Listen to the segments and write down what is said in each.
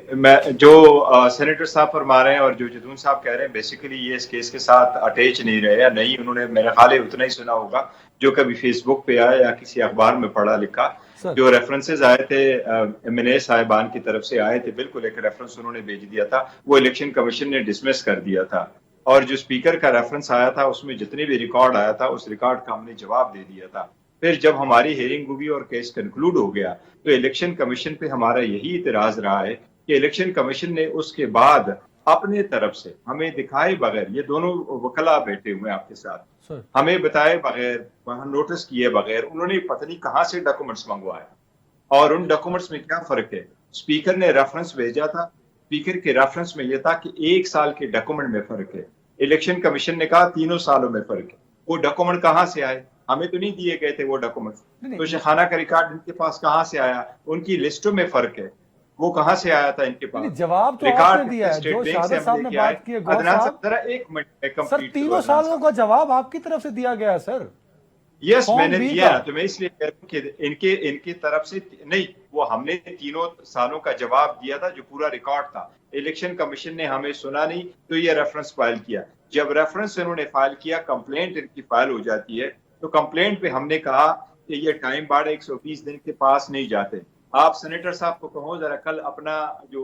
जो सेनेटर साहब फरमा रहे हैं और जो जदून साहब कह रहे हैं, बेसिकली ये इस केस के साथ अटैच नहीं रहे या नहीं, उन्होंने मेरा ख्याल है उतना ही सुना होगा जो कभी फेसबुक पे आया या किसी अखबार में पढ़ा लिखा। जो रेफरेंसेस आए थे एमएनए साहिबान की तरफ से आए थे, बिल्कुल एक रेफरेंस उन्होंने भेज दिया था, वो इलेक्शन कमीशन ने डिसमिस कर दिया था। और जो स्पीकर का रेफरेंस आया था उसमें जितने भी रिकॉर्ड आया था उस रिकॉर्ड का हमने जवाब दे दिया था। फिर जब हमारी हियरिंग हुई और केस कंक्लूड हो गया तो इलेक्शन कमीशन पे हमारा यही इतराज रहा है कि इलेक्शन कमीशन ने उसके बाद अपने तरफ से हमें दिखाए बगैर, ये दोनों वकला बैठे हुए आपके साथ, हमें बताए बगैर, वहां नोटिस किए बगैर उन्होंने पता नहीं कहां से डॉक्यूमेंट्स मंगवाए और उन डॉक्यूमेंट्स में क्या फर्क है। स्पीकर ने रेफरेंस भेजा था, स्पीकर के रेफरेंस में यह था कि 1 साल के डॉक्यूमेंट में फर्क है। इलेक्शन कमीशन ने कहा 3 सालों में फर्क है। वो डॉक्यूमेंट कहां से आए? हमें तो नहीं दिए गए थे वो डॉक्यूमेंट्स। तो शहाना का रिकॉर्ड इनके पास कहां से आया? उनकी लिस्टों में फर्क है, वो कहां से आया था इनके पास? जवाब तो आपने दिया है, जो शहादत साहब ने बात की है। गौर साहब, जरा 1 मिनट सर 3 सालों का जवाब आपकी तरफ से दिया गया है सर। यस, मैंने दिया ना, तो मैं इसलिए कह रहा हूं कि इनकी तरफ से नहीं, वो हमने 3 सालों का जवाब दिया था जो पूरा रिकॉर्ड था। इलेक्शन कमीशन ने हमें सुना नहीं तो ये रेफरेंस फाइल किया। जब रेफरेंस इन्होंने फाइल किया, कंप्लेंट इनकी फाइल हो जाती है, तो कंप्लेंट पे हमने कहा कि ये टाइम बार्ड 120 दिन के पास नहीं जाते। आप सेनेटर साहब को कहो जरा कल अपना जो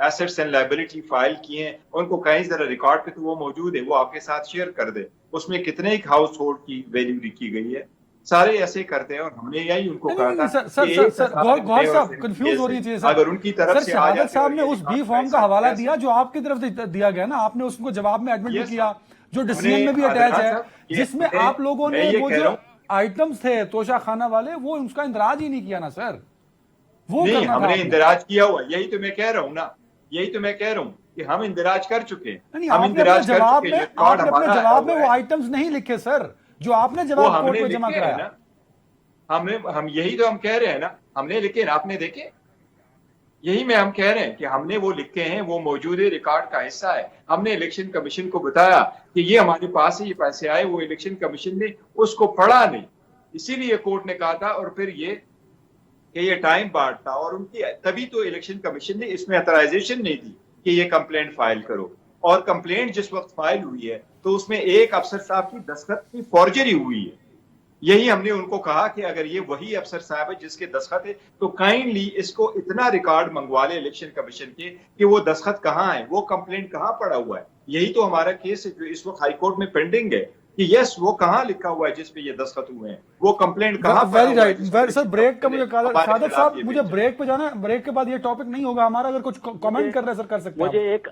एसेट्स एंड लायबिलिटी फाइल किए हैं उनको कहीं जरा रिकॉर्ड पे, तो वो मौजूद है, वो आपके साथ शेयर कर दे। उसमें कितने एक हाउस होल्ड की वैल्यू लिखी गई है, सारे ऐसे करते हैं। और हमने यही उनको कहा था सर गौर साहब कंफ्यूज हो रही है चीजें। अगर उनकी तरफ से शहादत साहब ने उस बी फॉर्म का हवाला दिया जो आपकी तरफ से दिया गया ना, आपने उसको जवाब में एडमिट भी किया, जो डिसीजन में भी अटैच है, जिसमें आप लोगों ने वो जो आइटम्स थे तोशा खाना वाले, वो उसका इंदराज ही नहीं किया ना सर। वो नहीं, हमने इंदराज किया हुआ, यही तो मैं कह रहा हूँ ना, यही तो मैं कह रहा हूँ कि हम इंदराज कर चुके हैं। हम इंदराज कर चुके हैं। आपने अपने जवाब में वो आइटम्स नहीं लिखे सर, जो आपने जवाब कोर्ट में जमा कराया। हम यही तो हम कह रहे हैं ना, हमने लिखे ना, आपने देखे? यही में हम कह रहे हैं कि हमने वो लिखे हैं, वो मौजूद रिकॉर्ड का हिस्सा है। हमने इलेक्शन कमीशन को बताया कि ये हमारे पास ये पैसे आए, वो इलेक्शन कमीशन ने उसको पढ़ा नहीं, इसीलिए कोर्ट ने कहा था। और फिर ये टाइम बार्ड था और उनकी तभी तो इलेक्शन कमीशन ने इसमें अथराइजेशन नहीं दी कि ये कंप्लेंट फाइल करो। और कंप्लेंट जिस वक्त फाइल हुई है तो उसमें एक अफसर साहब की दस्तखत की फॉर्जरी हुई है। यही हमने उनको कहा कि अगर ये वही अफसर साहब है जिसके दस्तखत है तो काइंडली इसको इतना रिकॉर्ड मंगवा ले इलेक्शन कमीशन के कि वो दस्तखत कहाँ है, वो कंप्लेंट कहाँ पड़ा हुआ है। यही तो हमारा केस है जो इस वक्त हाईकोर्ट में पेंडिंग है कि यस वो कहाँ लिखा हुआ है जिसपे ये दस्तखत हुए हैं, वो कंप्लेंट कहाँ। Very right. सर ब्रेक का मुझे शहादत साहब, मुझे ब्रेक पे जाना है, ब्रेक के बाद ये टॉपिक नहीं होगा हमारा। अगर कुछ कमेंट कर रहे हैं सर कर सकते हैं। मुझे एक